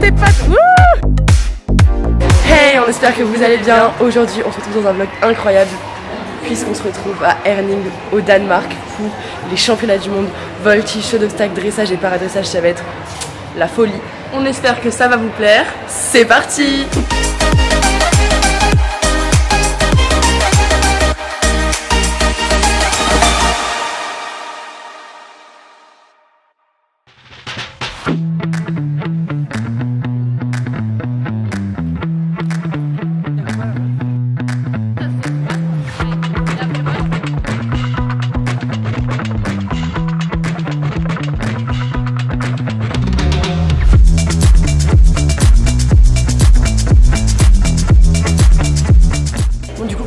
c'est pas tout. Hey, on espère que vous allez bien. Aujourd'hui, on se retrouve dans un vlog incroyable puisqu'on se retrouve à Herning au Danemark pour les championnats du monde voltige, saut d'obstacles, dressage et paradressage. Ça va être la folie. On espère que ça va vous plaire. C'est parti!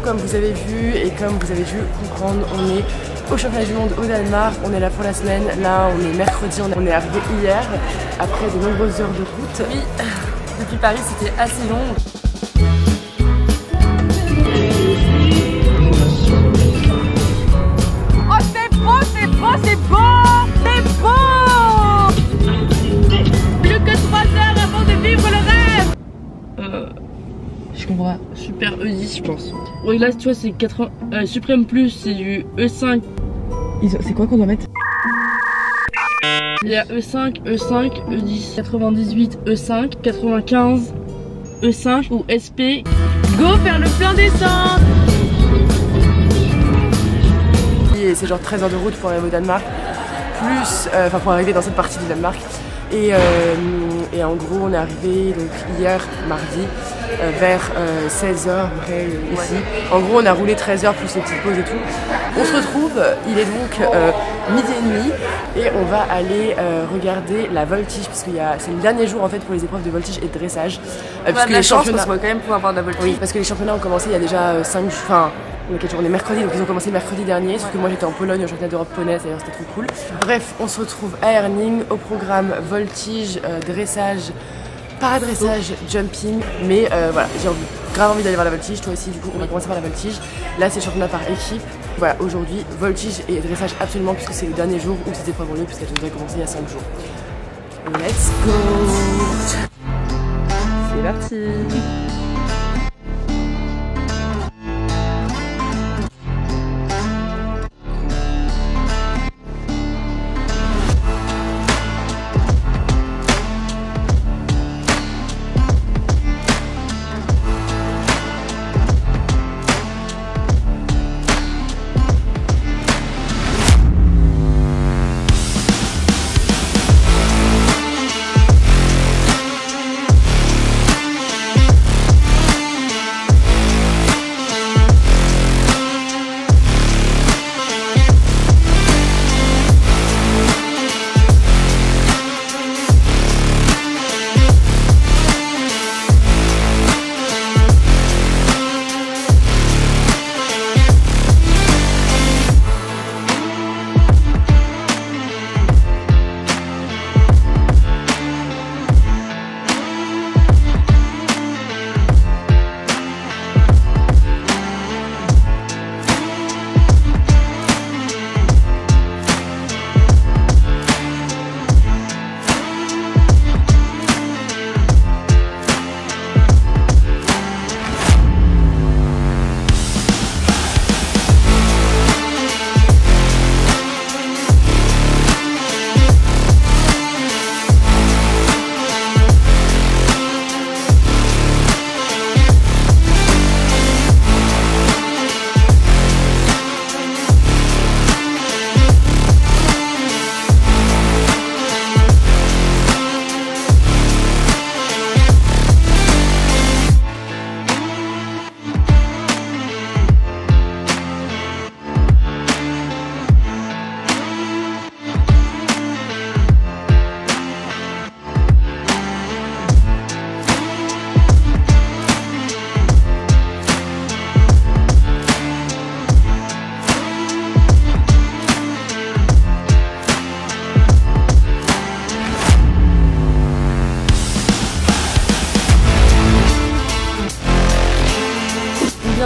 Comme vous avez vu et comme vous avez dû comprendre, on est au championnat du monde au Danemark, on est là pour la semaine, là on est mercredi, on est arrivé hier après de nombreuses heures de route. Oui, depuis Paris c'était assez long. Oh c'est beau, c'est beau, c'est beau, c'est beau. Plus que 3 heures avant de vivre le rêve. Je comprends. Super E10 je pense. Ouais, là tu vois c'est 80 Suprême Plus, c'est du E5. C'est quoi qu'on doit mettre? Il y a E5, E5, E10, 98, E5, 95, E5 ou SP. Go faire le plein d'essence. Et c'est genre 13 heures de route pour arriver au Danemark, plus, enfin pour arriver dans cette partie du Danemark. Et en gros on est arrivé donc hier mardi vers 16h près ici. En gros on a roulé 13 heures plus une petite pause et tout. On se retrouve, il est donc midi et demi et on va aller regarder la voltige parce que c'est le dernier jour en fait pour les épreuves de voltige et de dressage. Parce que les championnats, parce qu'on va quand même pouvoir voir de la voltige. Oui, parce que les championnats ont commencé il y a déjà 5 jours. Enfin, on est mercredi, donc ils ont commencé mercredi dernier, sauf que moi j'étais en Pologne au championnat d'Europe poney, d'ailleurs c'était trop cool. Bref, on se retrouve à Herning au programme voltige, dressage, paradressage, jumping, mais voilà, j'ai grave envie d'aller voir la voltige, toi aussi du coup on va commencer par la voltige. Là c'est le championnat par équipe, voilà aujourd'hui voltige et dressage absolument puisque c'est le dernier jour où ces épreuves ont lieu puisqu'elles devraient commencer il y a 5 jours. Let's go! C'est parti!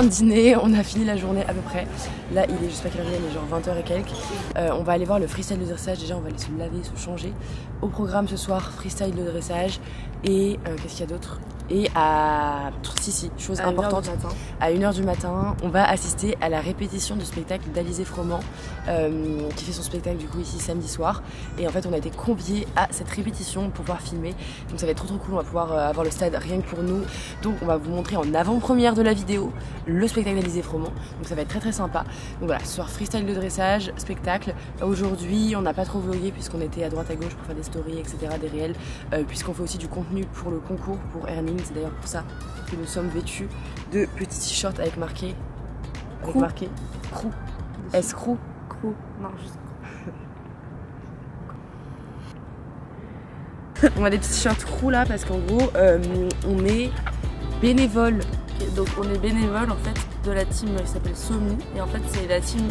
vient de dîner, on a fini la journée à peu près. Là il est, je sais pas quelle heure il est, mais genre 20h et quelques. On va aller voir le freestyle de dressage, déjà on va aller se laver, se changer. Au programme ce soir, freestyle de dressage et qu'est-ce qu'il y a d'autre? Et à chose importante, à 1h du matin, on va assister à la répétition du spectacle d'Alizé Froment qui fait son spectacle du coup ici samedi soir. Et en fait on a été conviés à cette répétition pour pouvoir filmer. Donc ça va être trop cool, on va pouvoir avoir le stade rien que pour nous. Donc on va vous montrer en avant-première de la vidéo le spectacle d'Alizé Froment. Donc ça va être très sympa. Donc voilà, ce soir freestyle de dressage, spectacle. Aujourd'hui on n'a pas trop vlogué puisqu'on était à droite à gauche pour faire des stories, etc., des réels, puisqu'on fait aussi du contenu pour le concours, pour Earning. C'est d'ailleurs pour ça que nous sommes vêtus de petits t-shirts avec marqué Crew. S-Crew. Non, juste On a des petits t-shirts Crew là parce qu'en gros on est bénévole. donc on est bénévole en fait de la team qui s'appelle Somi et en fait c'est la team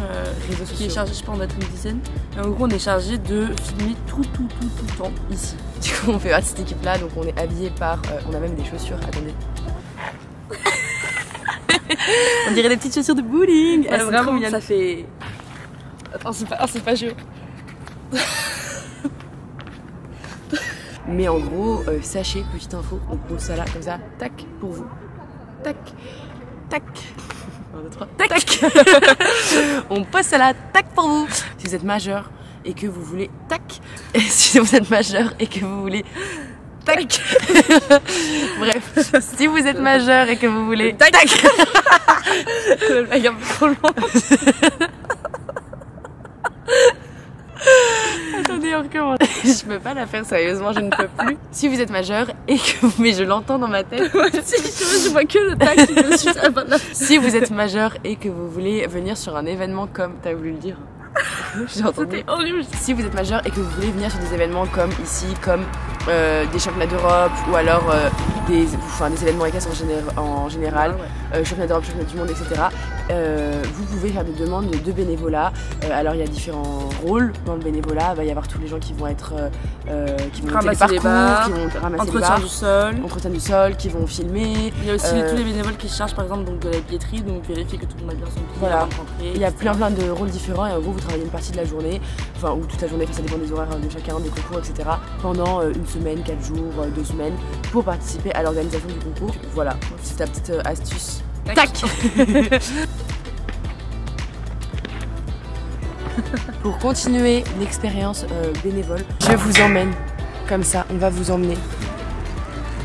Réseaux qui est sociaux. chargée, je pense, d'être une dizaine. Et en gros on est chargé de filmer tout le temps ici. Du coup on fait partie de cette équipe là, donc on est habillé par, on a même des chaussures, attendez. On dirait des petites chaussures de bowling. Ouais, vraiment, ça fait... Attends, c'est pas jeu. Mais en gros, sachez, petite info, on pose ça là, comme ça, tac, pour vous. Tac, tac. 1, 2, 3, tac. On pose ça là, tac, pour vous. Si vous êtes majeur et que vous voulez, tac. Et si vous êtes majeur et que vous voulez, tac. Bref, si vous êtes majeur et que vous voulez, tac. Le mec un peu trop loin. Attendez, on recommence. Je peux pas la faire sérieusement, je ne peux plus. Si vous êtes majeur et que vous... Mais je l'entends dans ma tête. Si je vois que le tac qui me suit à la fin de la... Si vous êtes majeur et que vous voulez venir sur un événement comme... T'as voulu le dire? J'ai entendu. C'était horrible. Si vous êtes majeur et que vous voulez venir sur des événements comme ici, comme des championnats d'Europe ou alors des événements ECAS en général, championnat d'Europe, championnat du monde, etc. Vous pouvez faire des demandes de bénévolat. Alors il y a différents rôles dans le bénévolat. Il va y avoir tous les gens qui vont être qui vont ramasser les parcours, qui vont ramasser les barres, entretien du sol, qui vont filmer. Il y a aussi tous les bénévoles qui se chargent par exemple donc, de la billetterie, donc vérifier que tout le monde a bien son billet. Voilà. Il y a plein de rôles différents et en gros vous travaillez une partie de la journée, enfin ou toute la journée, ça dépend des horaires de chacun, des concours, etc. pendant une semaine, 4 jours, 2 semaines pour participer à l'organisation du concours. Voilà, c'est ta petite astuce. Tac. Pour continuer l'expérience bénévole, je vous emmène comme ça, on va vous emmener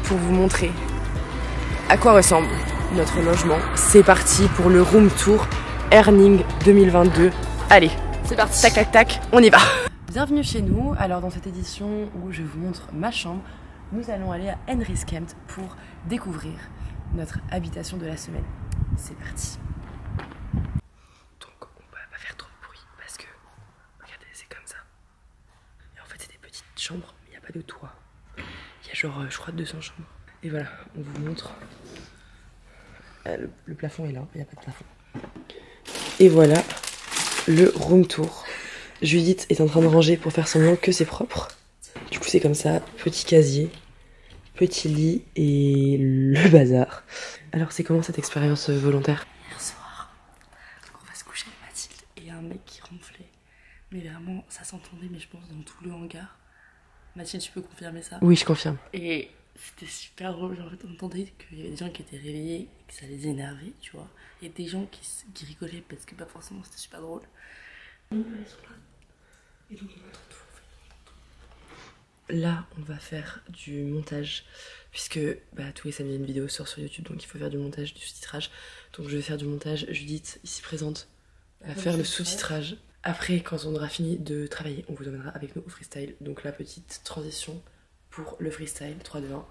pour vous montrer à quoi ressemble notre logement. C'est parti pour le room tour Earning 2022. Allez, c'est parti, tac tac tac, on y va. Bienvenue chez nous. Alors dans cette édition où je vous montre ma chambre, nous allons aller à Henry's Camp pour découvrir notre habitation de la semaine. C'est parti. Donc on va pas faire trop de bruit parce que regardez, c'est comme ça. Et en fait c'est des petites chambres, mais il n'y a pas de toit. Il y a genre je crois 200 chambres. Et voilà, on vous montre. Le plafond est là, il n'y a pas de plafond. Et voilà le room tour. Judith est en train de ranger pour faire semblant que c'est propre. Du coup c'est comme ça, petit casier, petit lit et le bazar. Alors c'est comment cette expérience volontaire? Hier soir, donc on va se coucher avec Mathilde et il y a un mec qui ronflait. Mais vraiment ça s'entendait, mais je pense dans tout le hangar. Mathilde, tu peux confirmer ça? Oui, je confirme. Et c'était super drôle, genre on entendait qu'il y avait des gens qui étaient réveillés et que ça les énervait, tu vois. Et des gens qui rigolaient parce que bah forcément c'était super drôle. Ils sont là. Et donc on entend tout. Là, on va faire du montage, puisque tous les samedis une vidéo sort sur YouTube, donc il faut faire du montage, du sous-titrage. Donc je vais faire du montage. Judith, ici présente, va faire le sous-titrage. Après, quand on aura fini de travailler, on vous emmènera avec nous au freestyle. Donc la petite transition pour le freestyle, 3, 2, 1.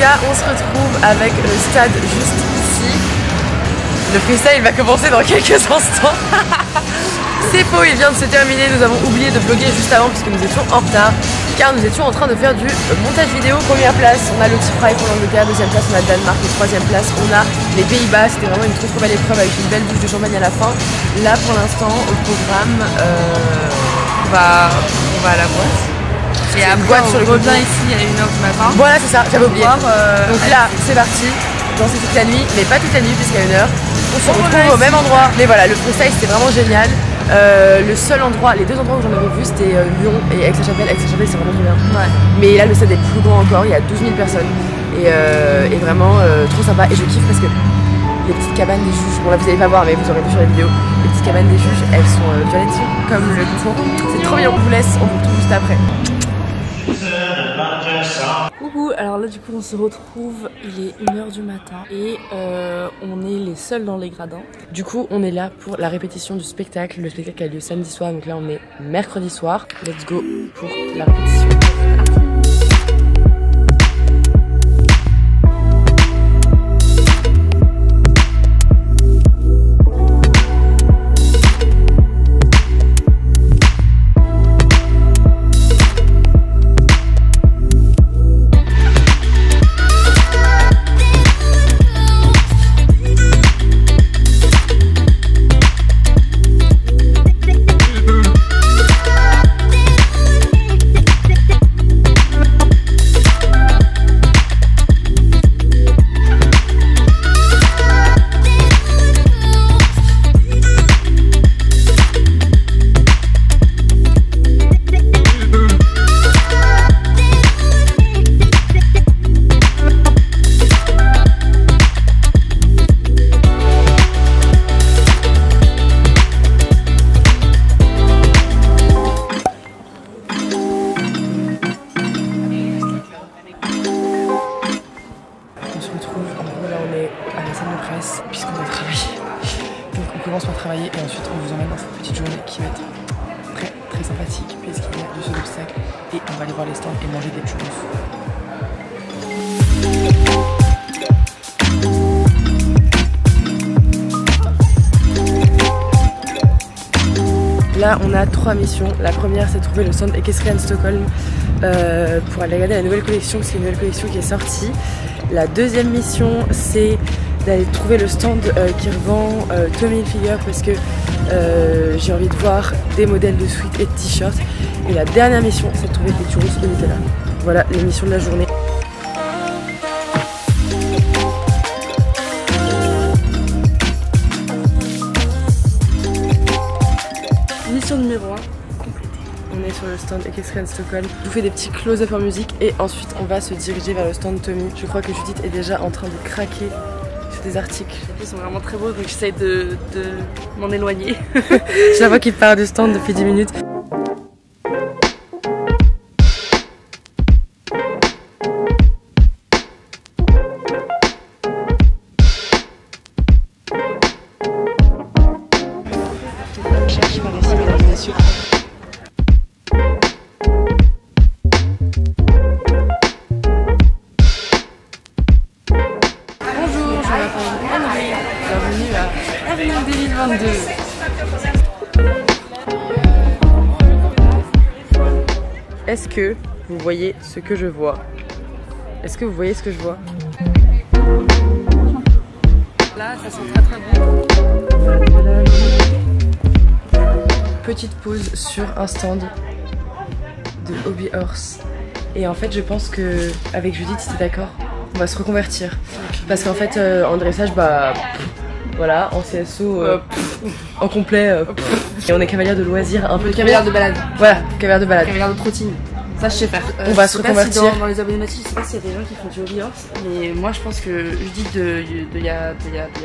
Là, on se retrouve avec le stade juste ici. Le freestyle va commencer dans quelques instants. C'est faux, il vient de se terminer. Nous avons oublié de vlogger juste avant puisque nous étions en retard. Car nous étions en train de faire du montage vidéo. Première place, on a le Fry pour l'Angleterre. Deuxième place, on a le Danemark. Et troisième place, on a les Pays-Bas. C'était vraiment une trop belle épreuve avec une belle douche de champagne à la fin. Là, pour l'instant, au programme, on va à la boîte. Et après, on revient ici à 1h du matin. Voilà, c'est ça, j'avais oublié. Donc là, c'est parti. Danser toute la nuit, mais pas toute la nuit puisqu'à 1h. On se retrouve au même endroit. Mais voilà, le freestyle c'était vraiment génial. Le seul endroit, les deux endroits où j'en avais vu c'était Lyon et Aix-la-Chapelle. Aix-la-Chapelle c'est vraiment trop bien. Ouais. Mais là le stade est plus grand encore, il y a 12 000 personnes. Et vraiment trop sympa. Et je kiffe parce que les petites cabanes des juges, bon là vous allez pas voir mais vous aurez vu sur les vidéos, les petites cabanes des juges elles sont violettes comme le concours. C'est trop bien, on vous laisse, on vous retrouve juste après. Coucou, alors là du coup on se retrouve, il est 1h du matin et on est les seuls dans les gradins. Du coup on est là pour la répétition du spectacle. Le spectacle a lieu samedi soir, donc là on est mercredi soir. Let's go pour la répétition. Puisqu'on doit travailler. Donc on commence par travailler et ensuite on vous emmène dans cette petite journée qui va être très sympathique puisqu'il y a du saut d'obstacle et on va aller voir les stands et manger des churros. Là on a 3 missions. La première c'est de trouver le stand Equestrian Stockholm pour aller regarder la nouvelle collection, parce qu'il y a une nouvelle collection qui est sortie. La deuxième mission c'est d'aller trouver le stand qui revend Tommy Hilfiger parce que j'ai envie de voir des modèles de sweats et de t-shirts. Et la dernière mission c'est de trouver des churros au Nutella. Voilà les missions de la journée. Mission numéro 1 complétée. On est sur le stand Equestrian Stockholm. Je vous fais des petits close-up en musique et ensuite on va se diriger vers le stand Tommy. Je crois que Judith est déjà en train de craquer des articles. Ils sont vraiment très beaux donc j'essaie de m'en éloigner. Je la vois qui part du stand depuis 10 minutes. Cherche par ici, mesdames et messieurs. Bienvenue à Avenue 2022. Est-ce que vous voyez ce que je vois? Est-ce que vous voyez ce que je vois? Là, ça sent très bon. Petite pause sur un stand de Hobby Horse. Et en fait, je pense que avec Judith, si t'es d'accord, on va se reconvertir. Parce qu'en fait, en dressage, bah voilà, en CSO, en complet, et on est cavalière de loisirs, un peu cavalière de balade. Voilà, cavalière de balade. Cavalière de trottine. Ça, je sais faire. On va se reconvertir. Dans les abonnés natifs, je sais pas s'il y a des gens qui font du hobby horse, mais moi, je pense que Judith il y a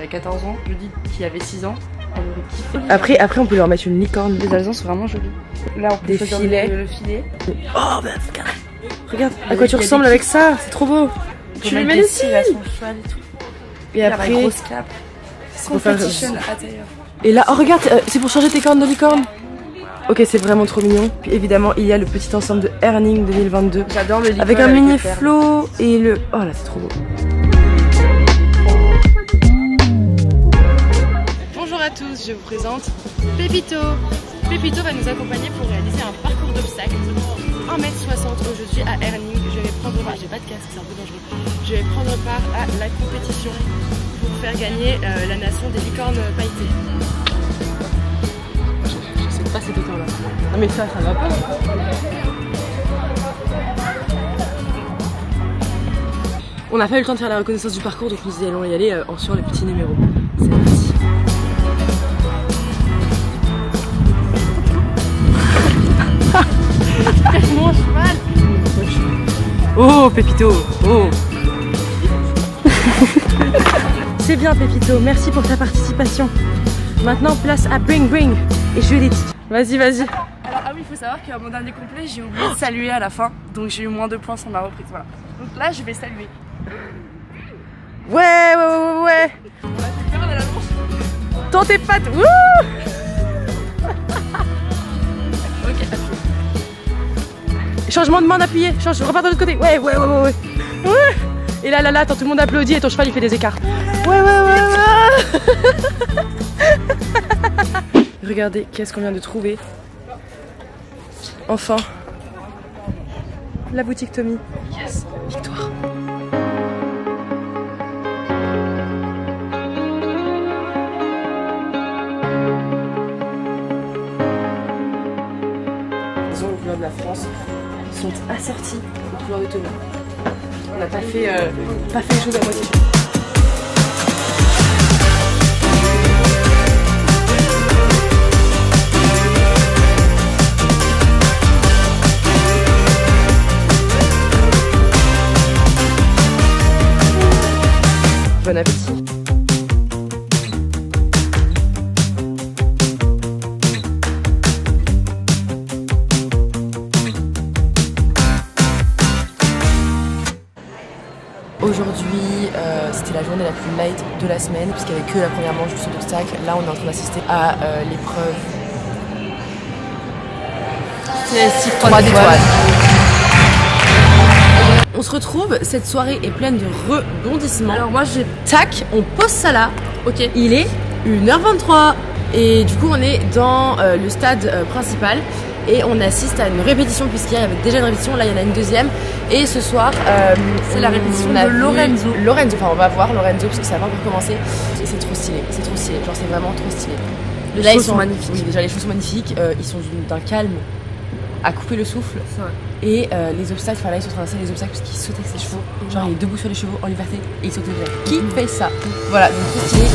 14 ans, Judith qui avait 6 ans, elle aurait kiffé. Après, on peut leur mettre une licorne. Les alezans sont vraiment jolis. Là, on peut des filets. Le filet. Oh, bah, regarde à quoi tu ressembles avec ça, c'est trop beau. Tu lui mets les cils. Et après, la grosse cape. Et là, oh regarde, c'est pour changer tes cornes de licorne. Ok, c'est vraiment trop mignon. Puis évidemment, il y a le petit ensemble de Herning 2022. J'adore le avec un mini flow et le... Oh là, c'est trop beau. Bonjour à tous, je vous présente Pépito. Pépito va nous accompagner pour réaliser un parcours d'obstacles. 1m60 aujourd'hui à Herning. Je vais prendre part, j'ai pas de casque, c'est un peu dangereux. Je vais prendre part à la compétition pour faire gagner la nation des licornes pailletées. Je sais pas cette hauteur là. Non mais ça va pas. On n'a pas eu le temps de faire la reconnaissance du parcours, donc nous allons y aller en sur les petits numéros. C'est parti. Mon cheval. Oh Pépito, oh. C'est bien Pépito, merci pour ta participation. Maintenant place à Bring Bring et Judith. Vas-y, vas-y. Alors ah oui, il faut savoir qu'à mon dernier complet, j'ai oublié de saluer à la fin, donc j'ai eu moins de points sur ma reprise. Voilà. Donc là, je vais saluer. Ouais. On a fait peur de la manche. Tends tes pattes. Wouh. Ok. Changement de main d'appuyé, repars de l'autre côté. Ouais. Et là, attends, tout le monde applaudit et ton cheval il fait des écarts. Ouais. Regardez, qu'est-ce qu'on vient de trouver. Enfin, la boutique Tommy. Yes, victoire. Les ongles aux couleurs de la France sont assortis aux couleurs de Tommy. On n'a pas fait les choses à moitié. Bon appétit. Aujourd'hui, c'était la journée la plus light de la semaine puisqu'il n'y avait que la première manche du saut d'obstacle. Là, on est en train d'assister à l'épreuve CSI 3 étoiles. On se retrouve, cette soirée est pleine de rebondissements. Alors moi, tac, on pose ça là. Ok. Il est 1h23 et du coup, on est dans le stade principal. Et on assiste à une répétition puisqu'hier il y avait déjà une répétition, là il y en a une deuxième. Et ce soir, c'est la répétition de Lorenzo. Enfin on va voir Lorenzo parce que ça va pas encore commencer. Et c'est trop stylé, genre c'est vraiment trop stylé. Les chevaux sont magnifiques. Oui, déjà les chevaux sont magnifiques, ils sont d'un calme à couper le souffle. Et les obstacles, enfin là ils sont en train de traverser les obstacles parce qu'ils sautent avec ses chevaux. Genre il est debout sur les chevaux en liberté et ils sautent bien. Qui fait ça? Voilà, donc trop stylé.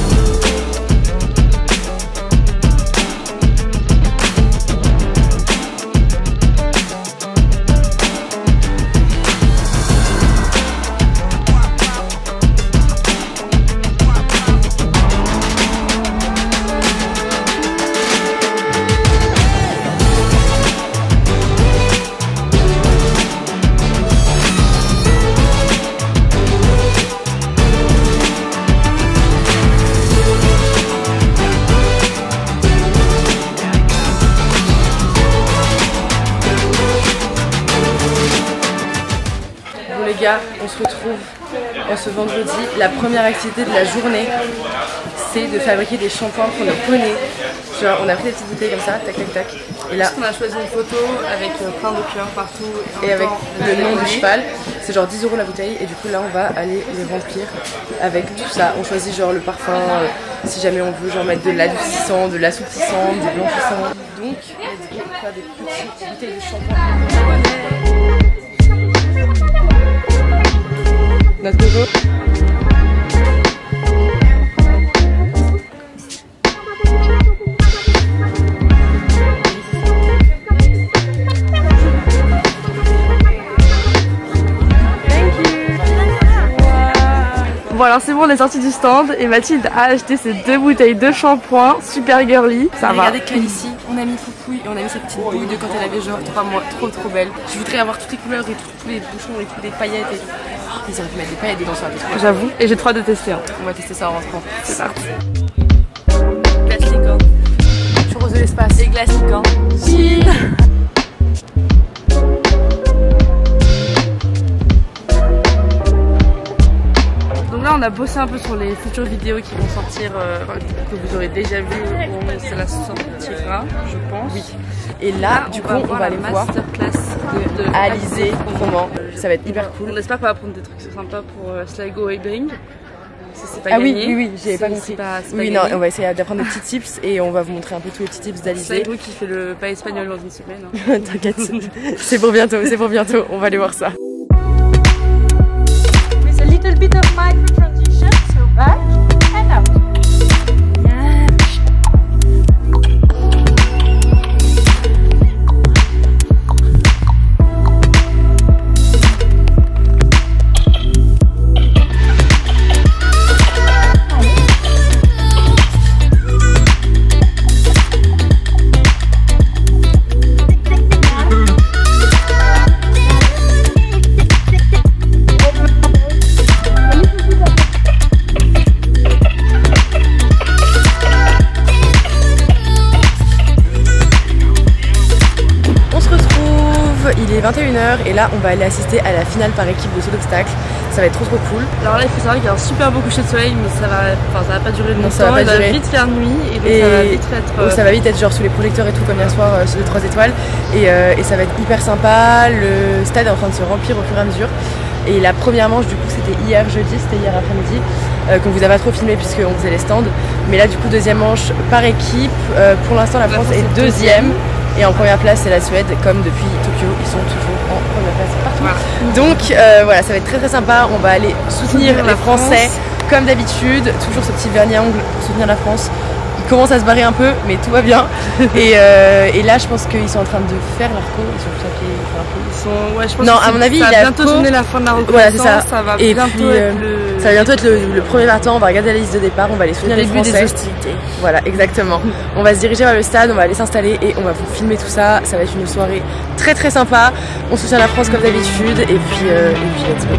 Les gars, on se retrouve en ce vendredi. La première activité de la journée, c'est de fabriquer des shampoings pour nos poneys. Genre, on a pris des petites bouteilles comme ça, tac tac tac. Et là, on a choisi une photo avec plein de cœurs partout. Et avec le nom du cheval. C'est genre 10 € la bouteille. Et du coup, là, on va aller les remplir avec tout ça. On choisit genre le parfum, si jamais on veut genre mettre de l'adoucissant, de l'assouplissant, du blanchissant. Donc, on va faire des petites bouteilles de shampoing. Notre logo. Bon alors c'est bon, on est sorti du stand et Mathilde a acheté ces 2 bouteilles de shampoing super girly. Ça va. Regardez ici, on a mis Poupouille et on a mis cette petite bouille de quand elle avait genre 3 mois, trop belle. Je voudrais avoir toutes les couleurs et tous les bouchons et toutes les paillettes et tout. Oh, ils auraient pu mettre des paillettes dedans, ça va être. J'avoue, et j'ai trop hâte de tester. Hein. On va tester ça en rentrant. C'est parti. Place les cordes. Tu l'ambiance de l'espace. Et classique, hein. Chill. Donc là on a bossé un peu sur les futures vidéos qui vont sortir, que vous aurez déjà vu, ça la sortira je pense. Oui. Et là du coup on va aller voir de Alizé comment. Ça va être hyper cool. On espère qu'on va apprendre des trucs sympas pour Sligo et Bering. Ah oui, oui, j'avais pas compris. Oui, non, on va essayer d'apprendre des petits tips et on va vous montrer un peu tous les petits tips d'Alizé. Sligo qui fait le pas espagnol dans une semaine. Hein. T'inquiète, c'est pour bientôt, on va aller voir ça. With a little bit of micro transition, so back and out. Il est 21h et là on va aller assister à la finale par équipe de saut d'obstacle. Ça va être trop trop cool. Alors là il faut savoir qu'il y a un super beau coucher de soleil mais ça va pas durer longtemps, ça va vite faire nuit et donc ça va vite être... Ça va vite être genre sous les projecteurs et tout comme hier soir sur les 3 étoiles et ça va être hyper sympa. Le stade est en train de se remplir au fur et à mesure. Et la première manche du coup c'était hier jeudi, c'était hier après-midi qu'on vous a pas trop filmé puisqu'on faisait les stands. Mais là du coup deuxième manche par équipe, pour l'instant la France est deuxième. Et en première place c'est la Suède, comme depuis Tokyo, ils sont toujours en première place partout. Voilà. Donc voilà, ça va être très très sympa, on va aller soutenir les Français comme d'habitude, toujours ce petit vernis à ongles pour soutenir la France. Ils commencent à se barrer un peu, mais tout va bien. Et là je pense qu'ils sont en train de faire l'arco, ils sont tous à pied, ouais, je pense non, que à mon avis, ça il va a bientôt sonner la fin de la voilà, c'est ça. Ça va et bientôt puis, être le premier partant, on va regarder la liste de départ, on va aller soutenir les Français. Des hostilités. Voilà, exactement. On va se diriger vers le stade, on va aller s'installer et on va vous filmer tout ça. Ça va être une soirée très très sympa. On soutient la France comme d'habitude et puis let's go.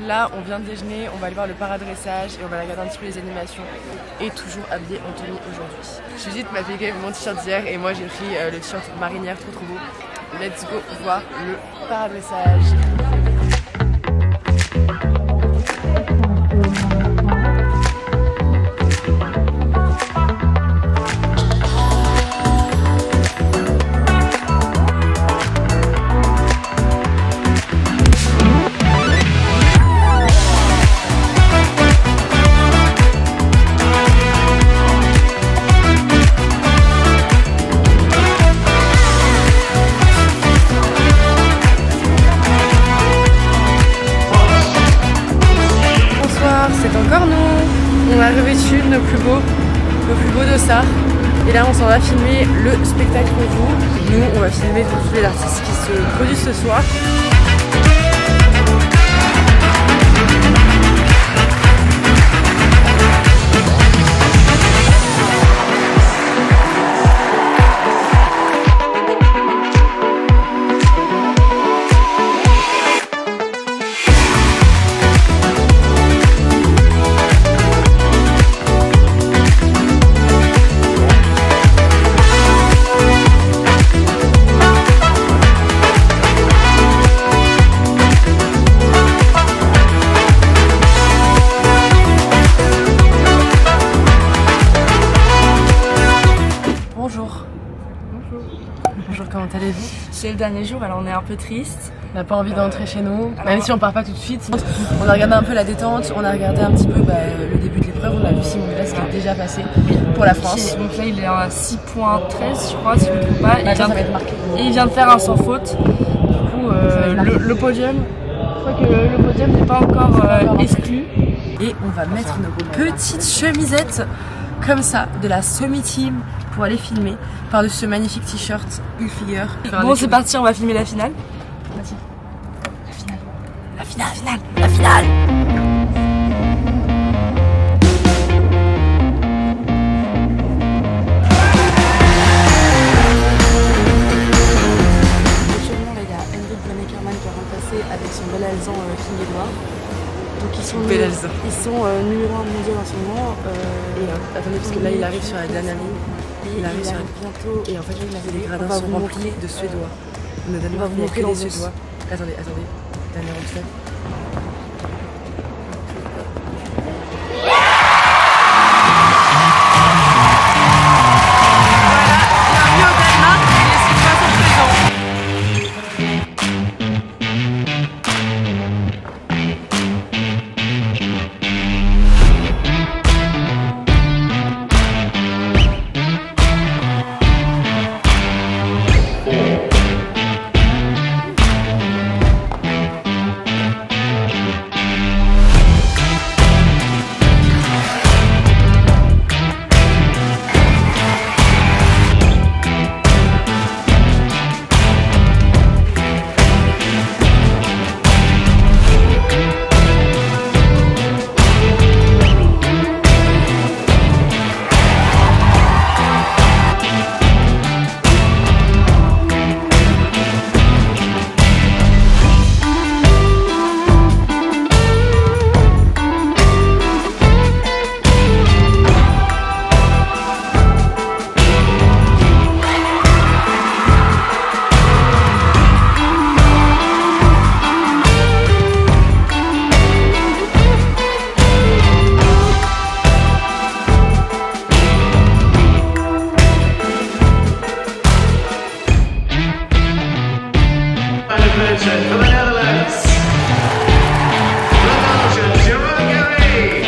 Là, on vient de déjeuner, on va aller voir le paradressage et on va regarder un petit peu les animations. Et toujours habillé en tenue aujourd'hui. Judith m'a fait mon t-shirt d'hier et moi j'ai pris le t-shirt marinière, trop beau. Let's go voir le paradressage. On a revêtu nos plus beaux dossards et là on s'en va filmer le spectacle pour vous. Nous on va filmer tous les artistes qui se produisent ce soir. Bonjour, comment allez-vous? C'est le dernier jour, alors on est un peu triste. On n'a pas envie d'entrer chez nous, même si on part pas tout de suite. On a regardé un peu la détente, on a regardé un petit peu le début de l'épreuve, on a vu Simon Biles qui est déjà passé pour la France. Donc là il est à 6.13 je crois, si je ne me trompe pas. Ça va être marqué. Et il vient de faire un sans faute. Du coup le podium, je crois que le podium n'est pas encore exclu. Et on va mettre nos petites chemisettes comme ça de la Semi Team pour aller filmer par-dessus ce magnifique t-shirt Hilfiger. Bon c'est parti, on va filmer la finale. La finale. Actuellement là il y a Henrik Van Eckerman qui a remplacé avec son bel alezan King-Edouard. Donc ils sont numéro 1 mondial en ce moment. Attendez, parce que là il arrive sur la dernière ligne. Il arrive bientôt. Et en fait les gradins sont remplis de Suédois. On va vous montrer les Suédois. Attendez, dernier obstacle. For the Netherlands, the Belgian Jeroen Gary,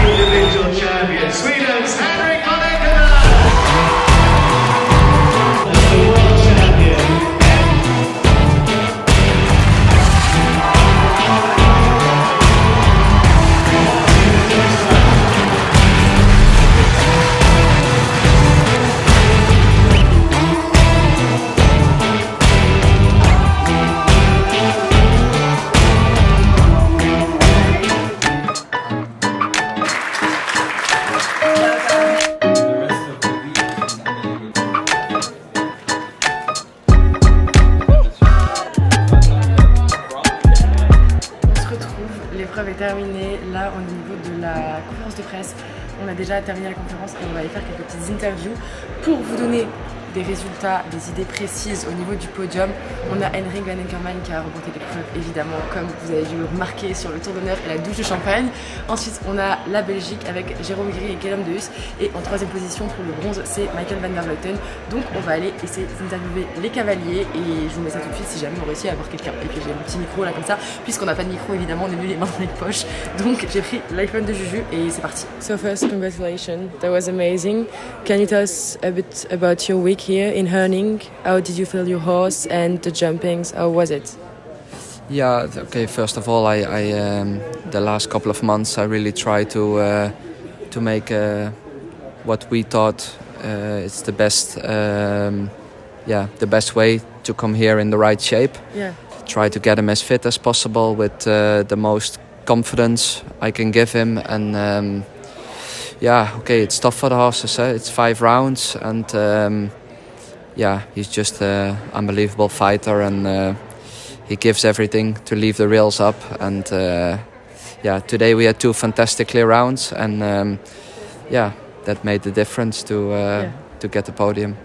individual champion, Sweden's Henrik Van Eckerman, the world champion. L'épreuve est terminée. Là, au niveau de la conférence de presse, on a déjà terminé la conférence et on va aller faire quelques petites interviews pour vous donner des résultats, des idées précises au niveau du podium. On a Henrik Van Eckerman qui a remporté l'épreuve, évidemment, comme vous avez dû le remarquer sur le tour d'honneur et la douche de champagne. Ensuite, on a la Belgique avec Jérôme Gris et Guillaume de Hus. Et en troisième position pour le bronze, c'est Michael van der Vleuten. Donc, on va aller essayer d'interviewer les cavaliers et je vous mets ça tout de suite si jamais on réussit à avoir quelqu'un. Et puis, j'ai mon petit micro là comme ça, puisqu'on n'a pas de micro, évidemment, on est venu les mains dans les poches. Donc, j'ai pris l'iPhone de Juju et c'est parti. So first, congratulations. That was amazing. Can you tell us a bit about your week here in Herning? How did you feel your horse and the jumpings? How was it? Yeah, okay, first of all, I the last couple of months I really tried to make what we thought it's the best the best way to come here in the right shape. Yeah. Try to get him as fit as possible with the most confidence I can give him, and okay, it's tough for the horses. It's 5 rounds, and he's just an unbelievable fighter, and he gives everything to leave the rails up. And today we had 2 fantastic clear rounds, and that made the difference to get the podium.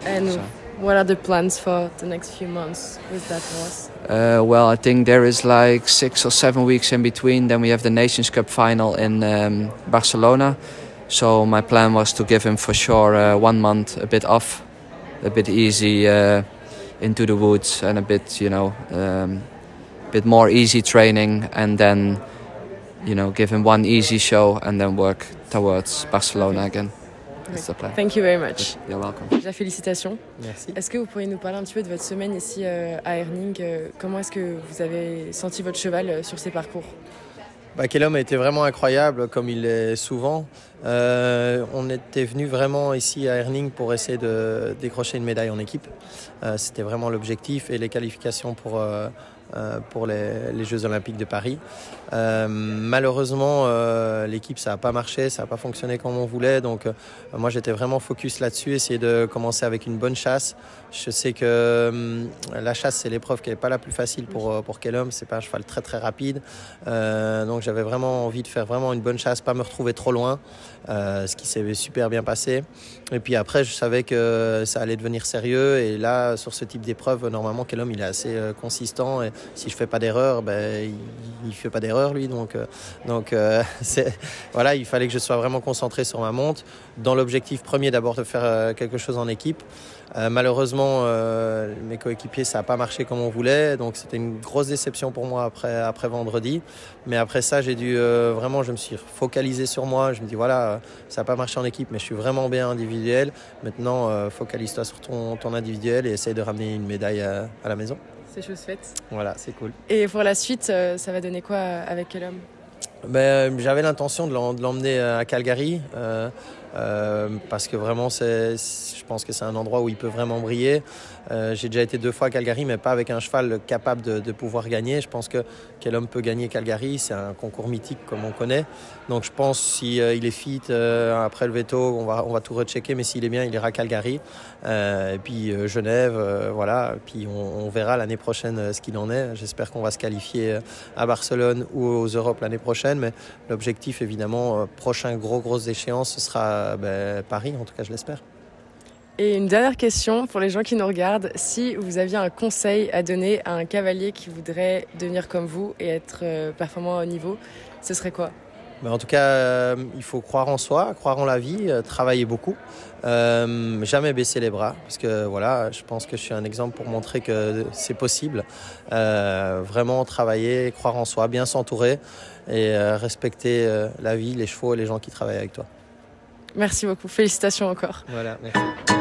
And what are the plans for the next few months with that horse? Well, I think there is like 6 or 7 weeks in between. Then we have the Nations Cup final in Barcelona. So my plan was to give him for sure 1 month a bit off a bit easy into the woods and a bit, bit more easy training, and then, give him one easy show and then work towards Barcelona again. That's the plan. Thank you very much. You're welcome. Déjà, félicitations. Merci. Est-ce que vous pourriez nous parler un petit peu de votre semaine ici à Herning? Comment est-ce que vous avez senti votre cheval sur ces parcours? Kellum a été vraiment incroyable, comme il est souvent. On était venu vraiment ici à Herning pour essayer de décrocher une médaille en équipe. C'était vraiment l'objectif, et les qualifications pour les Jeux Olympiques de Paris. Malheureusement, l'équipe, ça n'a pas marché, ça n'a pas fonctionné comme on voulait. Donc moi, j'étais vraiment focus là-dessus, essayer de commencer avec une bonne chasse. Je sais que la chasse, c'est l'épreuve qui n'est pas la plus facile pour Kellum. C'est pas un cheval très très rapide. Donc j'avais vraiment envie de faire vraiment une bonne chasse, pas me retrouver trop loin, ce qui s'est super bien passé. Et puis après, je savais que ça allait devenir sérieux. Et là, sur ce type d'épreuve, normalement, Kellum, il est assez consistant. Et si je fais pas d'erreur, il fait pas d'erreur, lui. Donc voilà, il fallait que je sois vraiment concentré sur ma monte, dans l'objectif premier d'abord de faire quelque chose en équipe. Malheureusement, mes coéquipiers, ça n'a pas marché comme on voulait, donc c'était une grosse déception pour moi après vendredi. Mais après ça, j'ai dû vraiment, je me suis focalisé sur moi. Je me dis voilà, ça n'a pas marché en équipe, mais je suis vraiment bien individuel. Maintenant, focalise-toi sur ton individuel et essaye de ramener une médaille à la maison. C'est chose faite. Voilà, c'est cool. Et pour la suite, ça va donner quoi avec Kellum? J'avais l'intention de l'emmener à Calgary parce que vraiment, je pense que c'est un endroit où il peut vraiment briller. J'ai déjà été 2 fois à Calgary, mais pas avec un cheval capable de pouvoir gagner. Je pense que Kellum peut gagner Calgary. C'est un concours mythique comme on connaît. Donc je pense s'il est fit après le veto, on va tout rechecker. Mais s'il est bien, il ira à Calgary. Et puis Genève, voilà. Puis on verra l'année prochaine ce qu'il en est. J'espère qu'on va se qualifier à Barcelone ou aux Europes l'année prochaine. Mais l'objectif, évidemment, prochain grosse échéance, ce sera Paris, en tout cas je l'espère. Et une dernière question pour les gens qui nous regardent. Si vous aviez un conseil à donner à un cavalier qui voudrait devenir comme vous et être performant à haut niveau, ce serait quoi? En tout cas, il faut croire en soi, croire en la vie, travailler beaucoup, jamais baisser les bras, parce que voilà, je pense que je suis un exemple pour montrer que c'est possible. Vraiment travailler, croire en soi, bien s'entourer et respecter la vie, les chevaux et les gens qui travaillent avec toi. Merci beaucoup, félicitations encore. Voilà, merci.